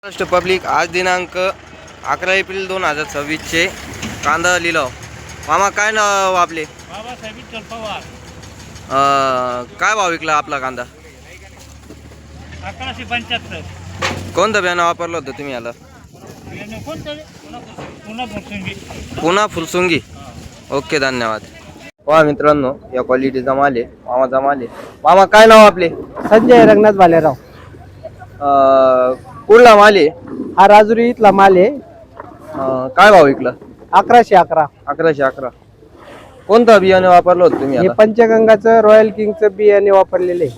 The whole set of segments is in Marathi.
महाराष्ट्र पब्लिक आज दिनांक 11 एप्रिल 2026 कांदा लिलाव। मामा काय नाव आपले? बाबासाहेब विठ्ठल पवार। काय भाव विकला आपला कांदा? 1175। कोणतं बियाणं वापरलं होतं तुम्ही याला? पुन्हा फुलसुंगी। ओके, धन्यवाद। पहा मित्रांनो, या क्वालिटीचा माल आहे, मामाचा माल आहे। मामा काय नाव आपले? संजय रंगनाथ भालेराव। कुठला माल आहे? हा राजुरी इथला माल आहे। काय भाव विकला? 1111। 1111। कोणतं बियाणं वापरलं होतं तुम्ही हे आता? पंचगंगाचं रॉयल किंगचं बियाणे वापरलेले।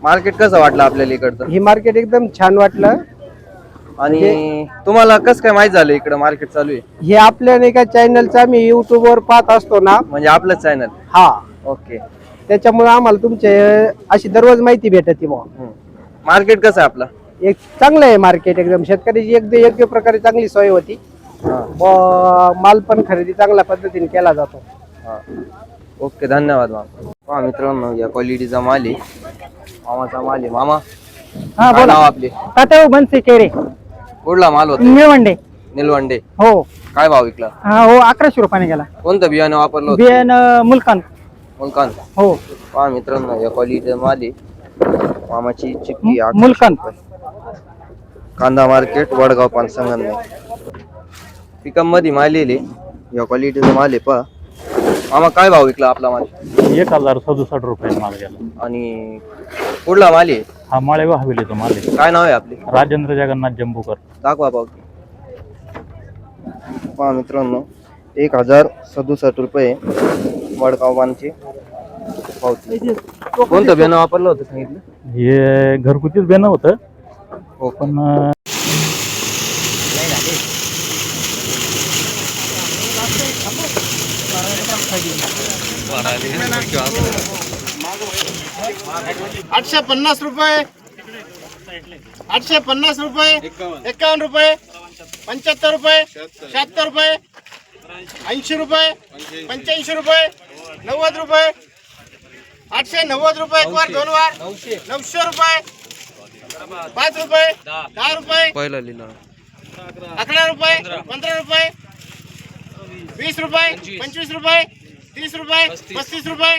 मार्केट कसं वाटलं आपल्याला इकडचं? हे मार्केट एकदम छान वाटलं। आणि तुम्हाला कसं काय माहित झालं इकडं मार्केट चालू आहे? हे आपल्या नाही का चॅनलचं आम्ही YouTube वर पाहत असतो ना, म्हणजे आपलंच चॅनल? हा, ओके। त्याच्यामुळे आम्हाला तुमचे अशी दररोज माहिती भेटते बुवा। मार्केट कसं आहे आपलं? एक चांगलं आहे मार्केट, एकदम शेतकऱ्याची एकदम योग्य प्रकारे चांगली सोय होती। माल पण खरेदी चांगल्या पद्धतीने केला जातो। ओके, धन्यवाद मामा। पहा मित्रांनो, या क्वालिटीचा माल आहे, मामाचा माल आहे। मामा हा काय बोला। नाव आपले? तात्याभाऊ बनसे केरे, कुठला माल होता? निळवंडे। निलवंडे। हो, काय भाव विकला? हा हो, 1100 रुपयाने गेला। कोणतं बियाणं वापरलं होतं? बियाणं मुलकान। मुलकान। हो, पहा मित्रांनो, या क्वालिटीचा माल आहे, मामाची चिक्की मुलकान। कांदा मार्केट वडगाव पानसंगम पिकअप मध्ये माल येले, या क्वालिटीचा माल आहे। पहा मामा, काय भाव विकला आपला माल? 1067 रुपये माल गेला। आणि कुठला माल आहे? हा माळेगाव हवेलीचा माल आहे। काय नाव आहे आपले? राजेंद्र जगन्नाथ जंबूकर। दाखवा पावती। पहा मित्रांनो, 1067 रुपये वडगाव पानची पावती। कोणतं बियाणं वापरलं होतं सांगितलं? हे घरगुतीच बेनं होतं, हो पण 850 रुपये, 850 रुपये, 51 रुपये, 75 रुपये, 76 रुपये, 80 रुपये, 85 रुपये, 90 रुपये, 890 रुपये, एक वार दोन वार, 900 रुपये, 5 रुपये, 10 रुपये, पहिला लिहिला 11 रुपये, 15 रुपये, 20 रुपये, 25 रुपये, 30 रुपये, 35 रुपये,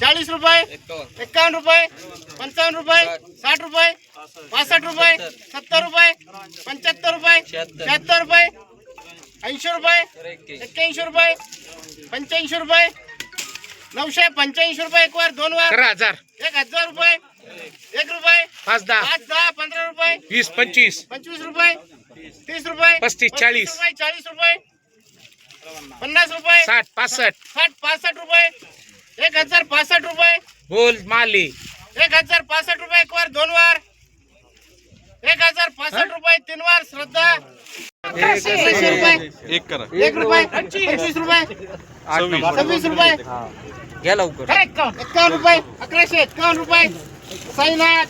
40 रुपये, 51 रुपये, 55 रुपये, 60 रुपये, 65 रुपये, 70 रुपये, 75 रुपये, 76 रुपये, 80 रुपये, 81 रुपये, 85 रुपये, 985 रुपये, एक वार दोन वार, 1000 रुपये, 1 रुपये, 5 10 15 रुपये, 20 25 25 रुपये, 30 रुपये, 35 40 40 रुपये, 50 रुपये, 60 65 60 65 रुपये, 1065 रुपये, बोल माली 1065 रुपये, एक वार दोन वार, 1065 रुपये, तीन वार, श्रद्धा 1100 रुपये, एक करा 1 रुपये, 25 रुपये, 26 रुपये, घ्या लवकर। 51 रुपये, 1151 रुपये, साईनाथ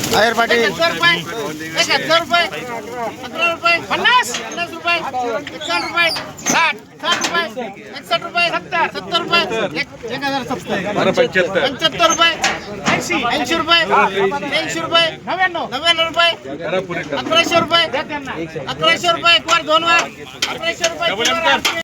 1000 रुपये, 1000 रुपये, 11 रुपये, 50 रुपये, 51 रुपये, 60 रुपये, 61 रुपये, 70 रुपये, 1070, 75 रुपये, 80 रुपये, 80 रुपये, 99 रुपये, 1100 रुपये, 1100 रुपये, एक वार दोन वार, 1100 रुपये, तीन वार.